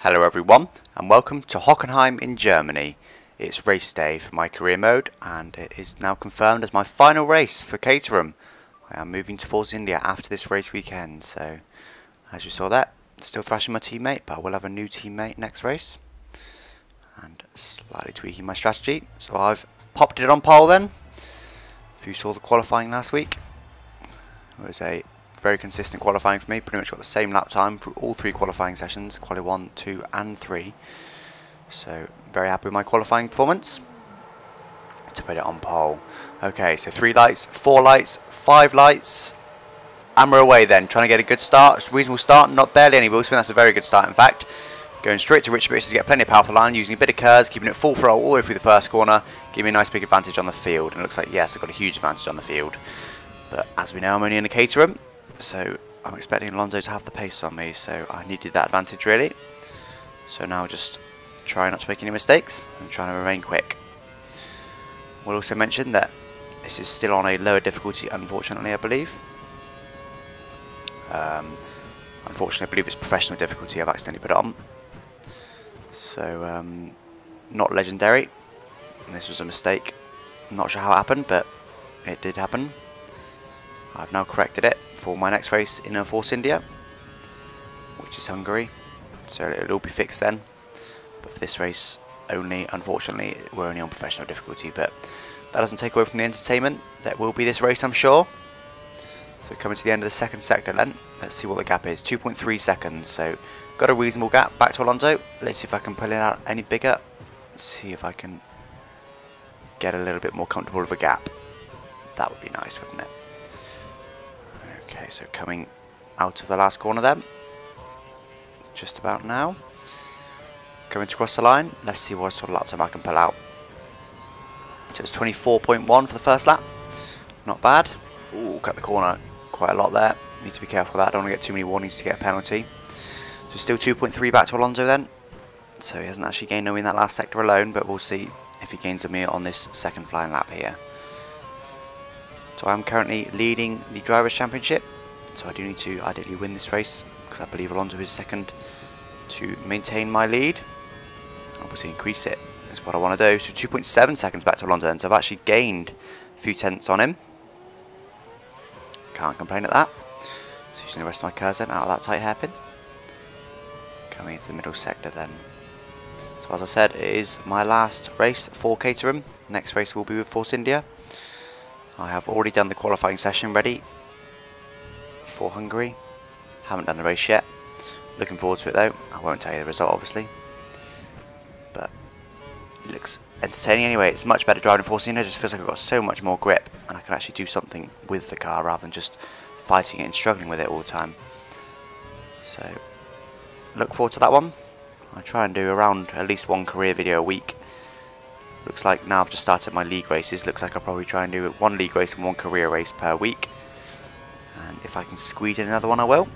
Hello everyone and welcome to Hockenheim in Germany. It's race day for my career mode and it is now confirmed as my final race for Caterham. I am moving to Force India after this race weekend, so as you saw that, still thrashing my teammate, but I will have a new teammate next race and slightly tweaking my strategy. So I've popped it on pole then. If you saw the qualifying last week, it was a very consistent qualifying for me. Pretty much got the same lap time through all three qualifying sessions, quali 1, 2 and 3. So very happy with my qualifying performance to put it on pole. Okay, so 3 lights, 4 lights, 5 lights, and we're away then, trying to get a good start. It's a reasonable start, not barely any wheel spin, that's a very good start in fact. Going straight to rich bits to get plenty of power for the line, using a bit of curves, keeping it full throttle all the way through the first corner, giving me a nice big advantage on the field. And it looks like, yes, I've got a huge advantage on the field. But as we know, I'm only in a Caterham, so I'm expecting Alonso to have the pace on me, so I needed that advantage really. So now just try not to make any mistakes and trying to remain quick. We'll also mention that this is still on a lower difficulty, unfortunately, I believe. Unfortunately, I believe it's professional difficulty. I've accidentally put it on. So, not legendary. This was a mistake. I'm not sure how it happened, but it did happen. I've now corrected it for my next race in Force India, which is Hungary. So it'll all be fixed then. But for this race only, unfortunately, we're only on professional difficulty. But that doesn't take away from the entertainment that will be this race, I'm sure. So coming to the end of the second sector then, let's see what the gap is. 2.3 seconds, so got a reasonable gap back to Alonso. Let's see if I can pull it out any bigger. Let's see if I can get a little bit more comfortable with a gap. That would be nice, wouldn't it? Okay, so coming out of the last corner then. Just about now. Coming to cross the line. Let's see what sort of lap time I can pull out. So it's 24.1 for the first lap. Not bad. Ooh, cut the corner quite a lot there. Need to be careful with that. Don't want to get too many warnings to get a penalty. So still 2.3 back to Alonso then. So he hasn't actually gained on me in that last sector alone, but we'll see if he gains on me on this second flying lap here. So I'm currently leading the Drivers' Championship. So I do need to ideally win this race, because I believe Alonso is second, to maintain my lead. Obviously increase it is what I want to do. So 2.7 seconds back to Alonso then. So I've actually gained a few tenths on him. Can't complain at that. So using the rest of my curves then out of that tight hairpin. Coming into the middle sector then. So as I said, it is my last race for Caterham. Next race will be with Force India. I have already done the qualifying session ready for Hungary. Haven't done the race yet. Looking forward to it though. I won't tell you the result obviously. But it looks entertaining anyway. It's much better driving Force India. It just feels like I've got so much more grip and I can actually do something with the car rather than just fighting it and struggling with it all the time. So look forward to that one. I try and do around at least one career video a week. Looks like now I've just started my league races. Looks like I'll probably try and do one league race and one career race per week. And if I can squeeze in another one I will.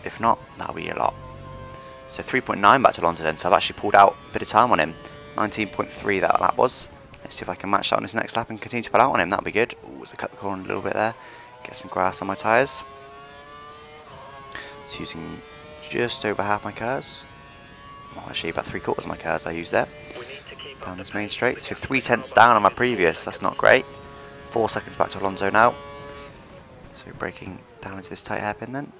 If not, that'll be a lot. So 3.9 back to Alonso then. So I've actually pulled out a bit of time on him. 19.3 that lap was. Let's see if I can match that on this next lap and continue to pull out on him. That'll be good. Ooh, so cut the corner a little bit there. Get some grass on my tyres. It's using just over half my cars. Well, actually about 3/4 of my cars I used there. Down this main straight. So 3 tenths down on my previous. That's not great. 4 seconds back to Alonso now. So braking down into this tight hairpin then.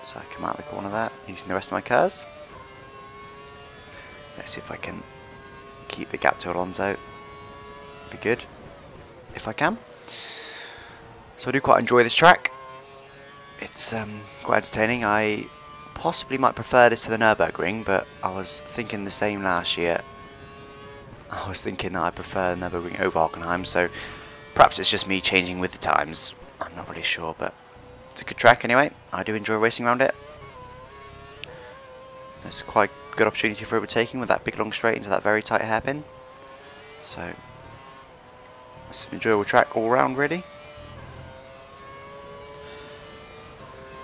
So I come out of the corner there using the rest of my cars. Let's see if I can keep the gap to Alonso. Be good if I can. So I do quite enjoy this track. It's quite entertaining. I possibly might prefer this to the Nürburgring, but I was thinking the same last year. I was thinking that I prefer Nürburgring over Hockenheim, so perhaps it's just me changing with the times. I'm not really sure, but it's a good track anyway. I do enjoy racing around it. It's quite a good opportunity for overtaking with that big long straight into that very tight hairpin. So it's an enjoyable track all round really.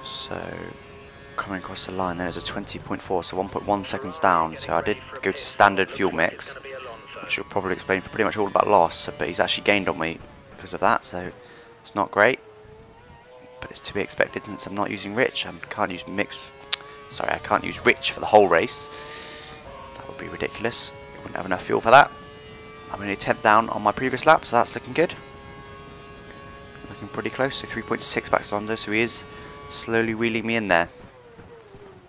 So coming across the line there's a 20.4, so 1.1 seconds down. So I did go to standard fuel mix, which will probably explain for pretty much all of that loss, but he's actually gained on me because of that, so it's not great. but it's to be expected since I'm not using Rich. I can't use I can't use Rich for the whole race. That would be ridiculous. I wouldn't have enough fuel for that. I'm only 10th down on my previous lap, so that's looking good. Looking pretty close, so 3.6 back to Alonso, so he is slowly reeling me in there.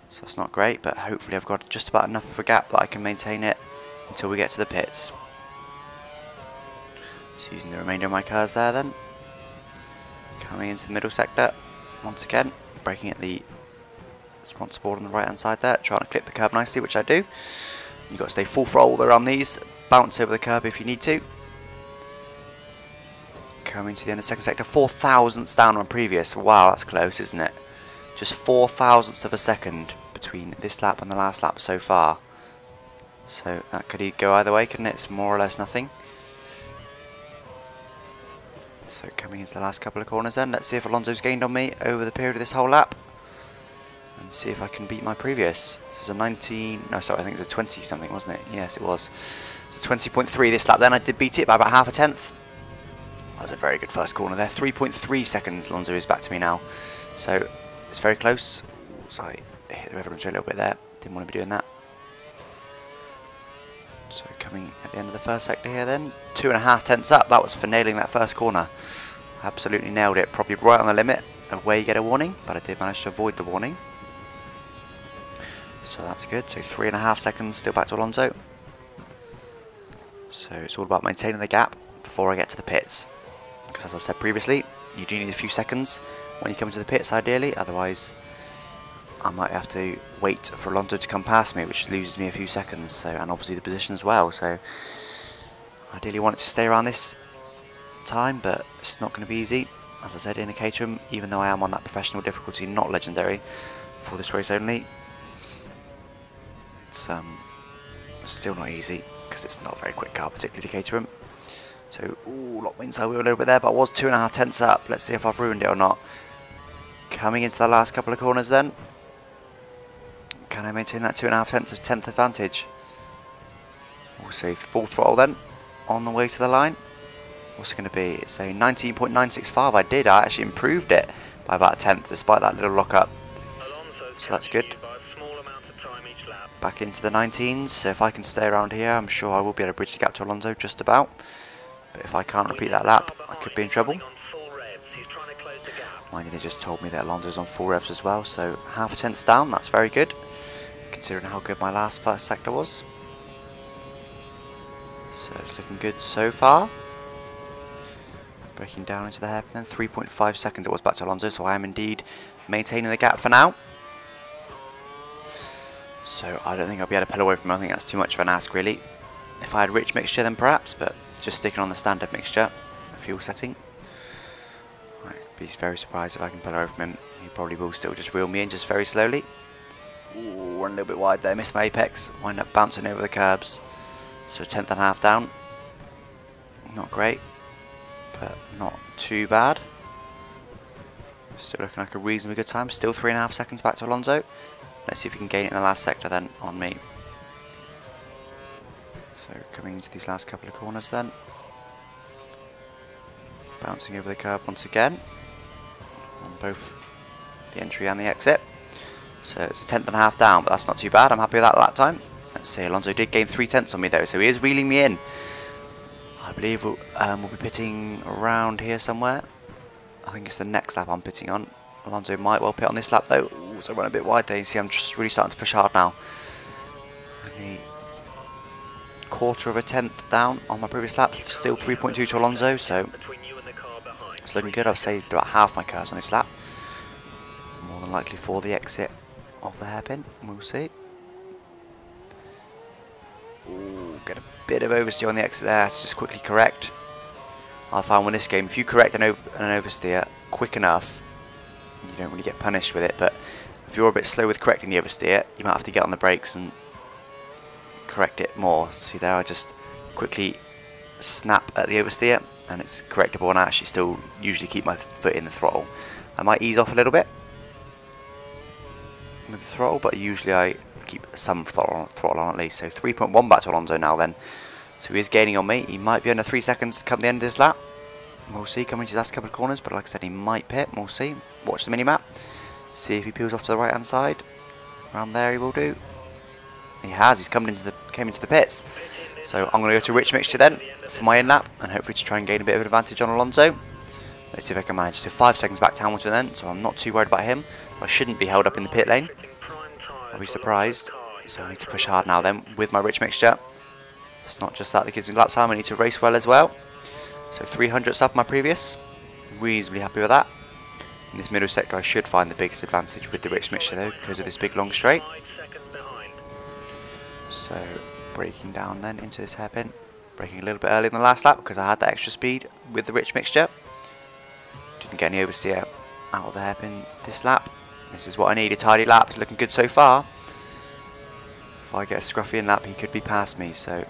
So that's not great, but hopefully I've got just about enough of a gap that I can maintain it until we get to the pits. So using the remainder of my cars there then. Coming into the middle sector, once again, braking at the sponsor board on the right hand side there, trying to clip the curb nicely, which I do. You've got to stay full throttle around these, bounce over the curb if you need to. Coming to the end of the second sector, 4 thousandths down on previous. Wow, that's close, isn't it? Just 4 thousandths of a second between this lap and the last lap so far. So that could go either way, couldn't it? It's more or less nothing. So coming into the last couple of corners then, let's see if Alonso's gained on me over the period of this whole lap. And see if I can beat my previous. This is a 19, no sorry, I think it was a 20 something, wasn't it? Yes, it was. So 20.3 this lap then, I did beat it by about half a tenth. That was a very good first corner there. 3.3 seconds, Alonso is back to me now. So it's very close. Sorry, I hit the reference a little bit there. Didn't want to be doing that. So coming at the end of the first sector here then, 2.5 tenths up. That was for nailing that first corner. Absolutely nailed it. Probably right on the limit of where you get a warning, but I did manage to avoid the warning. So that's good. So 3.5 seconds still back to Alonso. So it's all about maintaining the gap before I get to the pits. Because as I've said previously, you do need a few seconds when you come to the pits ideally, otherwise I might have to wait for Alonso to come past me, which loses me a few seconds, so, and obviously the position as well. So ideally want it to stay around this time, but it's not going to be easy. As I said, in a Caterham, even though I am on that professional difficulty, not legendary, for this race only, it's still not easy because it's not a very quick car, particularly the Caterham. So, ooh, locked my inside wheel a little bit there, but I was 2.5 tenths up. Let's see if I've ruined it or not. Coming into the last couple of corners then. Can I maintain that 2.5 tenths of 10th advantage? We'll see, full throttle then, on the way to the line. What's it going to be? It's a 19.965. I actually improved it by about a tenth, despite that little lock up. So that's good. Back into the 19s, so if I can stay around here, I'm sure I will be able to bridge the gap to Alonso just about. But if I can't repeat that lap, I could be in trouble. Mind you, they just told me that Alonso's on full revs as well, so half a tenth down, that's very good, considering how good my first sector was. So it's looking good so far. Breaking down into the hairpin then, 3.5 seconds it was back to Alonso, so I am indeed maintaining the gap for now. So I don't think I'll be able to pull away from him. I think that's too much of an ask really. If I had rich mixture then perhaps, but just sticking on the standard mixture, the fuel setting. I'd be very surprised if I can pull away from him. He probably will still just reel me in just very slowly. Ooh, run a little bit wide there, missed my apex, wind up bouncing over the curbs. So 1/10.5 down. Not great, but not too bad. Still looking like a reasonably good time. Still 3.5 seconds back to Alonso. Let's see if we can gain it in the last sector then on me. So coming into these last couple of corners then. Bouncing over the curb once again. On both the entry and the exit. So it's 1/10.5 down, but that's not too bad. I'm happy with that time. Let's see, Alonso did gain 3 tenths on me though, so he is reeling me in. I believe we'll be pitting around here somewhere. I think it's the next lap I'm pitting on. Alonso might well pit on this lap though. Ooh, so I run a bit wide there. You see I'm just really starting to push hard now. Only 1/4 tenth down on my previous lap. Still 3.2 to Alonso, so it's looking good. I've saved about half my cars on this lap. More than likely for the exit of the hairpin. We'll see. Ooh, get a bit of oversteer on the exit there. Let's just quickly correct. I found in this game, if you correct an oversteer quick enough, you don't really get punished with it, but if you're a bit slow with correcting the oversteer, you might have to get on the brakes and correct it more. See there, I just quickly snap at the oversteer and it's correctable, and I actually still usually keep my foot in the throttle. I might ease off a little bit with the throttle, but usually I keep some throttle on at least. So 3.1 back to Alonso now then. So he is gaining on me. He might be under 3 seconds come the end of this lap. We'll see coming to his last couple of corners, but like I said, he might pit. We'll see. Watch the mini-map. See if he peels off to the right-hand side. Around there he will do. He has. He's came into the pits. So I'm going to go to rich mixture then for my in-lap, and hopefully to try and gain a bit of an advantage on Alonso. Let's see if I can manage. So 5 seconds back to Hamilton then, so I'm not too worried about him. I shouldn't be held up in the pit lane. I'll be surprised. So I need to push hard now then with my rich mixture. It's not just that gives me lap time, I need to race well as well. So 300ths up my previous. Reasonably happy with that. In this middle sector I should find the biggest advantage with the rich mixture though, because of this big long straight. So braking down then into this hairpin. Braking a little bit earlier than the last lap because I had that extra speed with the rich mixture. Didn't get any oversteer out of the hairpin this lap. This is what I need, a tidy lap. It's looking good so far. If I get a scruffy in lap he could be past me, so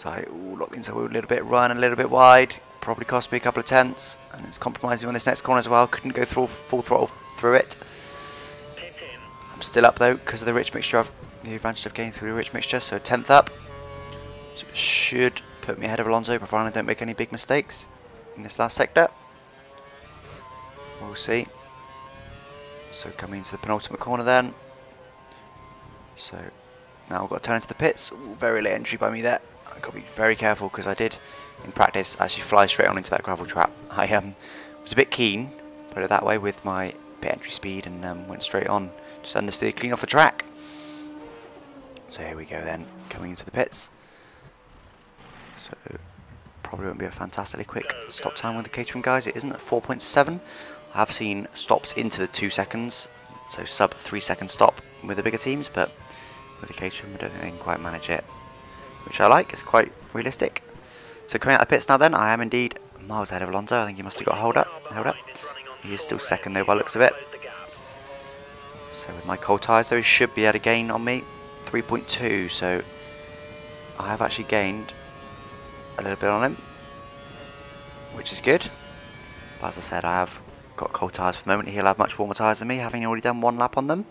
I locked into a little bit, run a little bit wide, probably cost me a couple of tenths, and it's compromising on this next corner as well. Couldn't go through full throttle through it. I'm still up though because of the rich mixture, the advantage I've gained through the rich mixture, so 10th up. So it should put me ahead of Alonso, provided I don't make any big mistakes in this last sector. We'll see. So coming into the penultimate corner then. So now I've got to turn into the pits. Ooh, very late entry by me there. I've got to be very careful because I did, in practice, actually fly straight on into that gravel trap. I was a bit keen, put it that way, with my pit entry speed, and went straight on, just understeer clean off the track. So here we go then, coming into the pits. So probably won't be a fantastically quick stop time with the Caterham guys. It isn't at 4.7. I have seen stops into the 2 seconds, so sub 3 second stop with the bigger teams, but with the Caterham I don't think they can quite manage it, which I like. It's quite realistic. So coming out of the pits now then, I am indeed miles ahead of Alonso. I think he must have got held up. He is still second though by the looks of it. So with my cold tyres though, he should be able to gain on me 3.2, so I have actually gained a little bit on him, which is good. But as I said, I have got cold tyres for the moment. He'll have much warmer tyres than me, having already done 1 lap on them.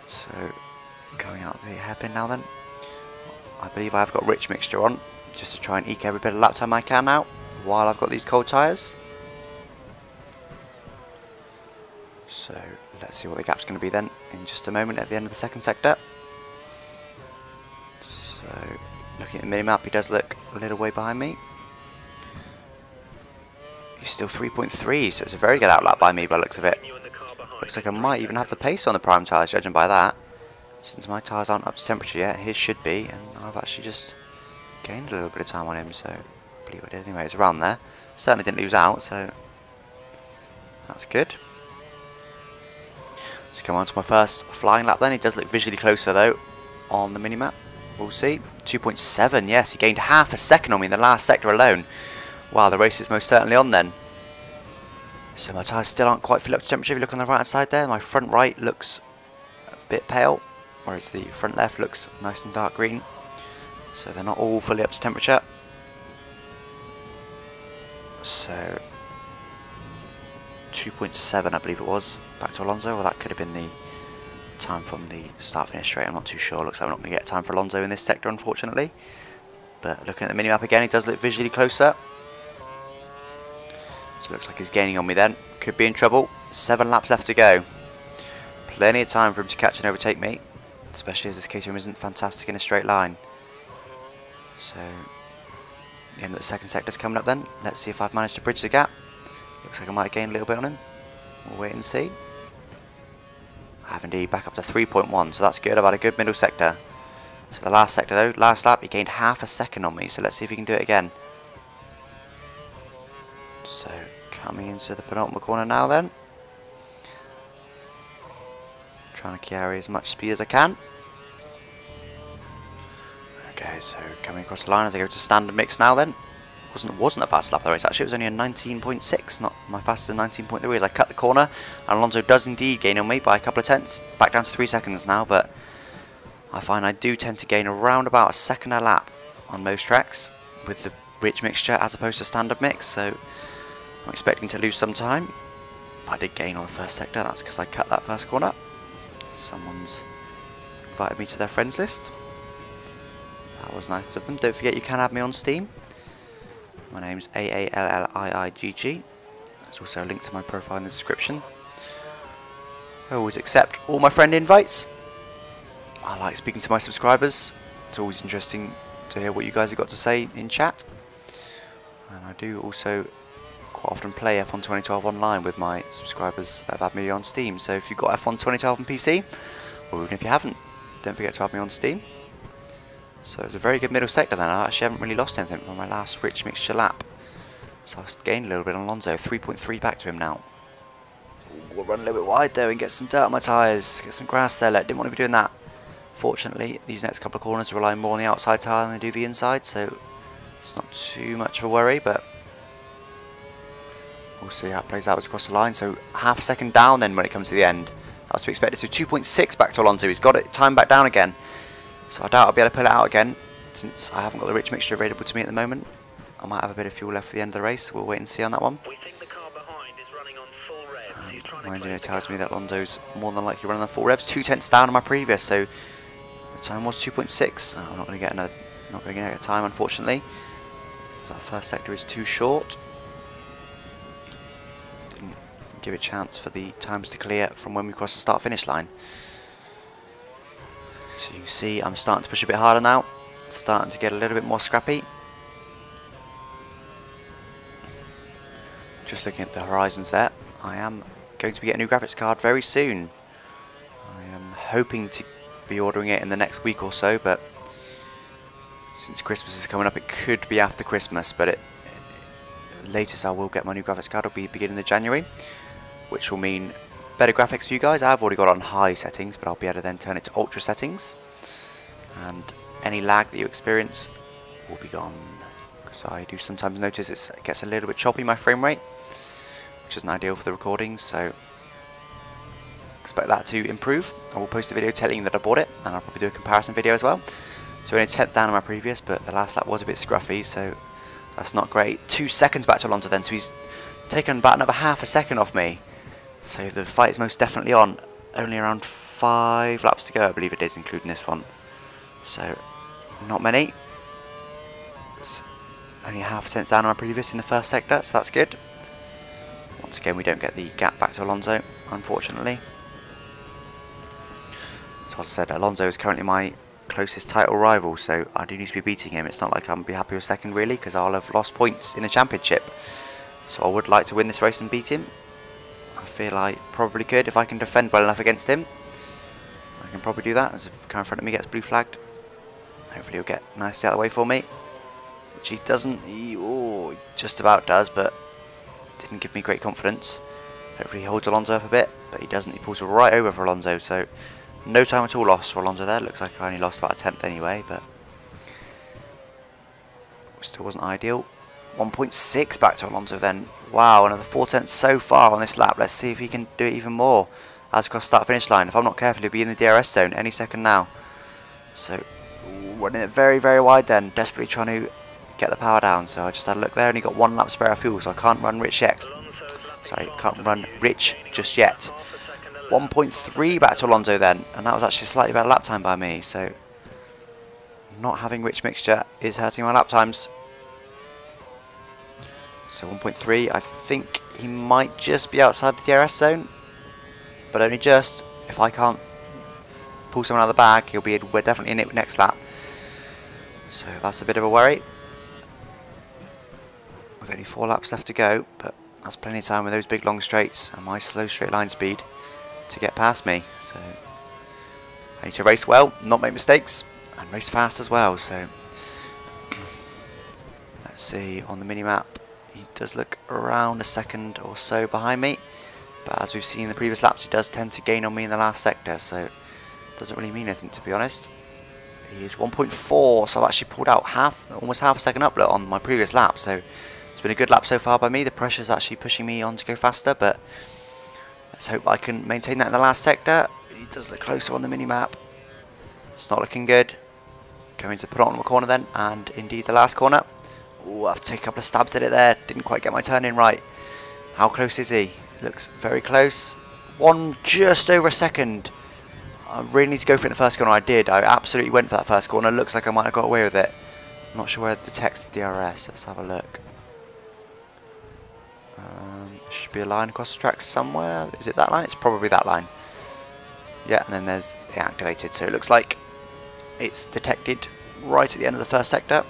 So coming out the hairpin now then, I believe I've got rich mixture on, just to try and eke every bit of lap time I can out while I've got these cold tyres. So let's see what the gap's going to be then in just a moment at the end of the second sector. So looking at the mini-map, he does look a little way behind me. He's still 3.3, so it's a very good outlap by me by the looks of it. Looks like I might even have the pace on the prime tyres, judging by that. Since my tyres aren't up to temperature yet, his should be, and I've actually just gained a little bit of time on him, so I believe I did anyway. It's around there. Certainly didn't lose out, so that's good. Let's come on to my first flying lap then. He does look visually closer though on the mini-map. We'll see. 2.7, yes, he gained half a second on me in the last sector alone. Wow, the race is most certainly on then. So my tyres still aren't quite filled up to temperature. If you look on the right hand side there, my front right looks a bit pale, whereas the front left looks nice and dark green. So they're not all fully up to temperature. So 2.7 I believe it was, back to Alonso. Well, that could have been the time from the start finish straight, I'm not too sure. Looks like we're not going to get time for Alonso in this sector, unfortunately. But looking at the mini-map again, he does look visually closer. So it looks like he's gaining on me then. Could be in trouble. 7 laps left to go. Plenty of time for him to catch and overtake me, especially as this Caterham isn't fantastic in a straight line. So the end of the second sector's coming up then. Let's see if I've managed to bridge the gap. Looks like I might gain a little bit on him. We'll wait and see. I have indeed, back up to 3.1, so that's good. I've had a good middle sector. So the last sector though, last lap, he gained half a second on me, so let's see if he can do it again. So coming into the penultimate corner now then. Trying to carry as much speed as I can. Okay, so coming across the line as I go to standard mix now then. Wasn't a fast lap of the race actually, it was only a 19.6, not my fastest than 19.3 as I cut the corner, and Alonso does indeed gain on me by a couple of tenths, back down to 3 seconds now, but I find I do tend to gain around about a second a lap on most tracks with the rich mixture as opposed to standard mix, so I'm expecting to lose some time. But I did gain on the first sector, that's because I cut that first corner. Someone's invited me to their friends list. That was nice of them. Don't forget you can add me on Steam. My name's AALLIIGG. There's also a link to my profile in the description. I always accept all my friend invites. I like speaking to my subscribers. It's always interesting to hear what you guys have got to say in chat. And I do also quite often play F1 2012 online with my subscribers that have had me on Steam. So if you've got F1 2012 on PC, or even if you haven't, don't forget to have me on Steam. So it's a very good middle sector then. I actually haven't really lost anything from my last rich mixture lap. So I've gained a little bit on Alonso. 3.3 back to him now. We'll run a little bit wide though and get some dirt on my tyres. Get some grass there. Didn't want to be doing that. Fortunately, these next couple of corners rely more on the outside tyre than they do the inside. So it's not too much of a worry, but we'll see how it plays out as across the line. So half a second down then when it comes to the end. That was to be expected. So 2.6 back to Alonso. He's got it. Time back down again. So I doubt I'll be able to pull it out again since I haven't got the rich mixture available to me at the moment. I might have a bit of fuel left for the end of the race. We'll wait and see on that one. We think the car behind is running on full revs. He's trying My engineer tells me that Alonso's more than likely running on full revs. 2/10 down on my previous, so the time was 2.6. I'm not going to get a time, unfortunately, because that first sector is too short. Didn't give it a chance for the times to clear from when we cross the start-finish line. So you can see I'm starting to push a bit harder now. It's starting to get a little bit more scrappy. Just looking at the horizons there, I am going to be getting a new graphics card very soon. I am hoping to be ordering it in the next week or so, but since Christmas is coming up, it could be after Christmas, but the latest I will get my new graphics card will be beginning of January, which will mean better graphics for you guys. I've already got it on high settings, but I'll be able to then turn it to ultra settings, and any lag that you experience will be gone, because I do sometimes notice it gets a little bit choppy, my frame rate, which isn't ideal for the recordings, so expect that to improve. I will post a video telling you that I bought it, and I'll probably do a comparison video as well. So only 10th down on my previous, but the last lap was a bit scruffy, so that's not great. 2 seconds back to Alonso then, so he's taken about another half a second off me. So the fight is most definitely on. Only around 5 laps to go, I believe it is, including this one. So not many. It's only half a tenth down on my previous in the first sector, so that's good. Once again, we don't get the gap back to Alonso, unfortunately. So as I said, Alonso is currently my closest title rival, so I do need to be beating him. It's not like I'm going to be happy with second really, because I'll have lost points in the championship. So I would like to win this race and beat him. I feel I probably could if I can defend well enough against him. I can probably do that as the car in front of me gets blue flagged. Hopefully he'll get nicely out of the way for me, which he doesn't. He just about does, but didn't give me great confidence. Hopefully he holds Alonso up a bit, but he doesn't. He pulls right over for Alonso, so no time at all lost for Alonso there. Looks like I only lost about a 10th anyway, but still wasn't ideal. 1.6 back to Alonso then. Wow, another 4/10 so far on this lap. Let's see if he can do it even more as across start finish line. If I'm not careful, he'll be in the DRS zone any second now. So running it very, very wide then, desperately trying to get the power down. So I just had a look there, only got 1 lap spare of fuel, so I can't run rich yet. Sorry, can't run rich just yet. 1.3 back to Alonso then, and that was actually a slightly better lap time by me. So not having rich mixture is hurting my lap times. So 1.3, I think he might just be outside the DRS zone, but only just. If I can't pull someone out of the bag, we're definitely in it next lap. So that's a bit of a worry. With only 4 laps left to go, but that's plenty of time with those big long straights and my slow straight line speed to get past me. So I need to race well, not make mistakes, and race fast as well. So let's see on the mini map. He does look around a second or so behind me, but as we've seen in the previous laps, he does tend to gain on me in the last sector, so it doesn't really mean anything, to be honest. He is 1.4, so I've actually pulled out almost half a second up on my previous lap, so it's been a good lap so far by me. The pressure's actually pushing me on to go faster, but let's hope I can maintain that in the last sector. He does look closer on the mini map. It's not looking good. Going to the penultimate corner then, and indeed the last corner. Oh, I have to take a couple of stabs at it there. Didn't quite get my turn in right. How close is he? Looks very close. Just over a second. I really need to go for it in the first corner. I did. I absolutely went for that first corner. Looks like I might have got away with it. I'm not sure where the text DRS. Let's have a look. Should be a line across the track somewhere. Is it that line? It's probably that line. Yeah, and then there's it activated. So it looks like it's detected right at the end of the first sector.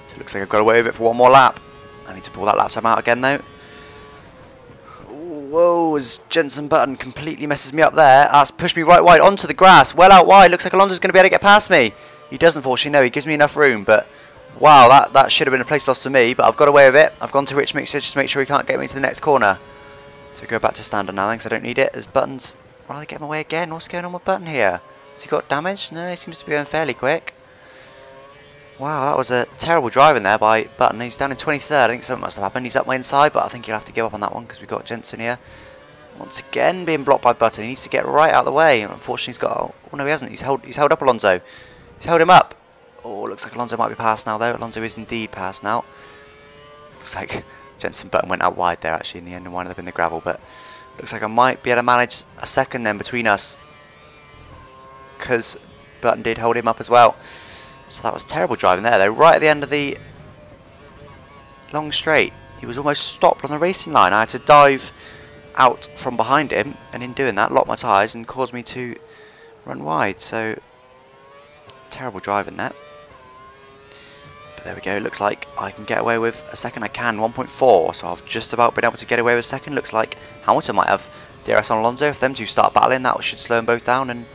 So it looks like I've got away with it for one more lap. I need to pull that lap time out again though. Whoa, as Jensen Button completely messes me up there. That's pushed me right wide onto the grass. Well out wide. Looks like Alonso's going to be able to get past me. He doesn't, unfortunately. No, he gives me enough room, but wow, that should have been a place loss to me, but I've got away with it. I've gone to Rich Mixer just to make sure he can't get me to the next corner. So we go back to standard now, because I don't need it. There's Buttons. Rather get him away again. What's going on with Button here? Has he got damage? No, he seems to be going fairly quick. Wow, that was a terrible driving there by Button. He's down in 23rd. I think something must have happened. He's up my inside, but I think he'll have to give up on that one because we've got Jensen here. Once again, being blocked by Button. He needs to get right out of the way. Unfortunately, he's got... Oh, no, he hasn't. He's held up Alonso. He's held him up. Oh, looks like Alonso might be past now, though. Alonso is indeed past now. Looks like Jensen Button went out wide there, actually, in the end and winded up in the gravel. But looks like I might be able to manage a second then between us, because Button did hold him up as well. So that was terrible driving there, though. Right at the end of the long straight, he was almost stopped on the racing line. I had to dive out from behind him, and in doing that, lock my tyres and caused me to run wide. So terrible driving there. But there we go. It looks like I can get away with a second. I can 1.4, so I've just about been able to get away with a second. Looks like Hamilton might have DRS on Alonso. If them two start battling, that should slow them both down and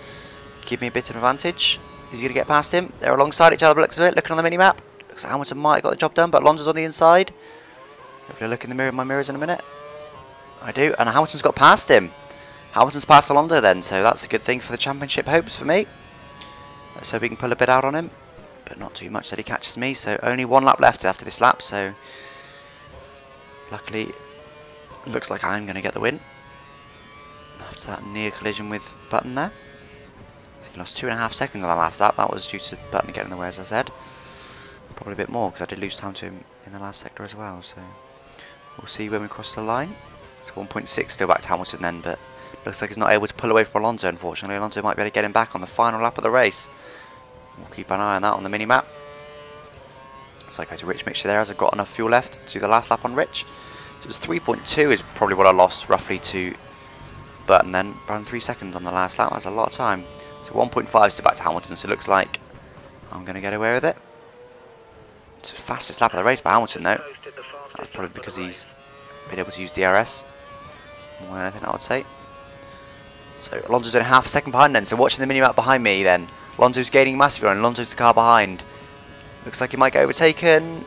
give me a bit of advantage. Is he going to get past him? They're alongside each other by the looks of it. Looking on the mini-map, looks like Hamilton might have got the job done, but Alonso's on the inside. Hopefully I look in the mirror, my mirrors in a minute. I do, and Hamilton's got past him. Hamilton's past Alonso then, so that's a good thing for the championship hopes for me. Let's hope we can pull a bit out on him, but not too much that he catches me. So only one lap left after this lap, so luckily looks like I'm going to get the win after that near collision with Button there. So he lost 2.5 seconds on the last lap. That was due to Button getting in the way, as I said. Probably a bit more because I did lose time to him in the last sector as well. So we'll see when we cross the line. So 1.6 still back to Hamilton then, but looks like he's not able to pull away from Alonso, unfortunately. Alonso might be able to get him back on the final lap of the race. We'll keep an eye on that on the mini-map. So I go to Rich Mixture there, as I've got enough fuel left to do the last lap on Rich. So it was 3.2 is probably what I lost roughly to Button then. Around 3 seconds on the last lap. That's a lot of time. So 1.5 is back to Hamilton, so it looks like I'm going to get away with it. It's the fastest lap of the race by Hamilton though. That's probably because he's been able to use DRS more than anything, I would say. So Alonso's only half a second behind then, so watching the mini-map behind me then. Alonso's gaining massively on, Alonso's the car behind. Looks like he might get overtaken.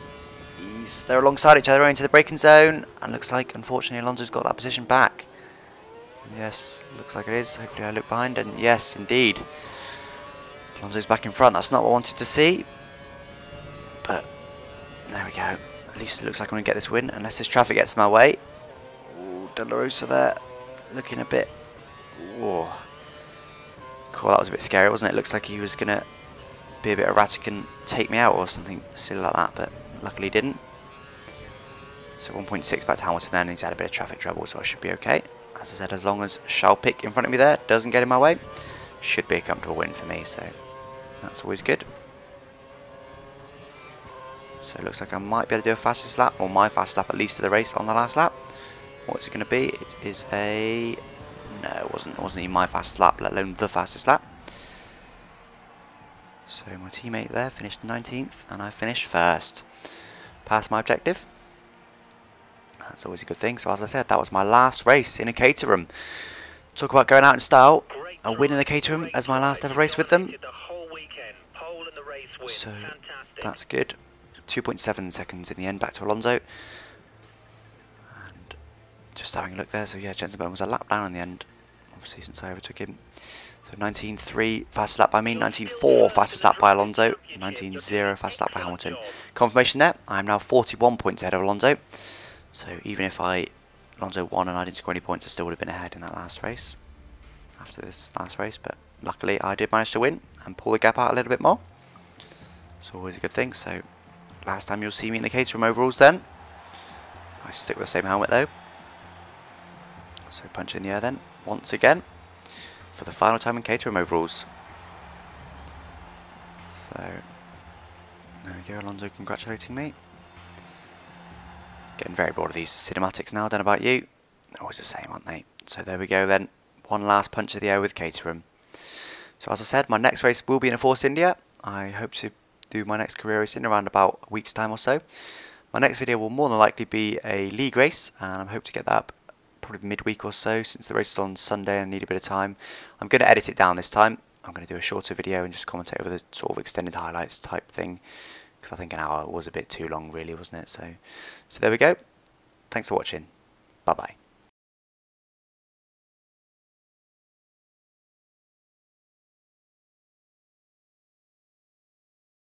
They're alongside each other into the braking zone, and looks like, unfortunately, Alonso's got that position back. Yes, looks like it is. Hopefully I look behind, and yes, indeed. Alonso's back in front. That's not what I wanted to see. But there we go. At least it looks like I'm going to get this win, unless this traffic gets in my way. Ooh, De La Rosa there, looking a bit... Whoa. Cool, that was a bit scary, wasn't it? It looks like he was going to be a bit erratic and take me out or something silly like that, but luckily he didn't. So 1.6 back to Hamilton then, he's had a bit of traffic trouble, so I should be okay. As I said, as long as Pick in front of me there doesn't get in my way, should be a comfortable win for me, so that's always good. So it looks like I might be able to do a fastest lap, or my fastest lap at least of the race on the last lap. What's it going to be? It is a... No, it wasn't even my fastest lap, let alone the fastest lap. So my teammate there finished 19th, and I finished first. Passed my objective. That's always a good thing. So as I said, that was my last race in a Caterham. Talk about going out in style. A win in the Caterham as my last ever race with them. So that's good. 2.7 seconds in the end, back to Alonso. And just having a look there, so yeah, Jensen Button was a lap down in the end, obviously, since I overtook him. So 19.3 fastest lap by me, 19.4 fastest lap by Alonso, 19.0 fastest lap by Hamilton. Confirmation there, I am now 41 points ahead of Alonso. So even if Alonso won and I didn't score any points, I still would have been ahead in that last race, after this last race. But luckily I did manage to win and pull the gap out a little bit more. It's always a good thing. So last time you'll see me in the Caterham overalls then. I stick with the same helmet though. So punch in the air then, once again, for the final time in Caterham overalls. So there we go, Alonso congratulating me. Getting very bored of these cinematics now, don't know about you. They're always the same, aren't they? So there we go then. One last punch of the air with Caterham. So as I said, my next race will be in a Force India. I hope to do my next career race in around about a week's time or so. My next video will more than likely be a league race, and I hope to get that up probably midweek or so, since the race is on Sunday and I need a bit of time. I'm going to edit it down this time. I'm going to do a shorter video and just commentate over the sort of extended highlights type thing, because I think an hour was a bit too long really, wasn't it? So there we go. Thanks for watching. Bye bye.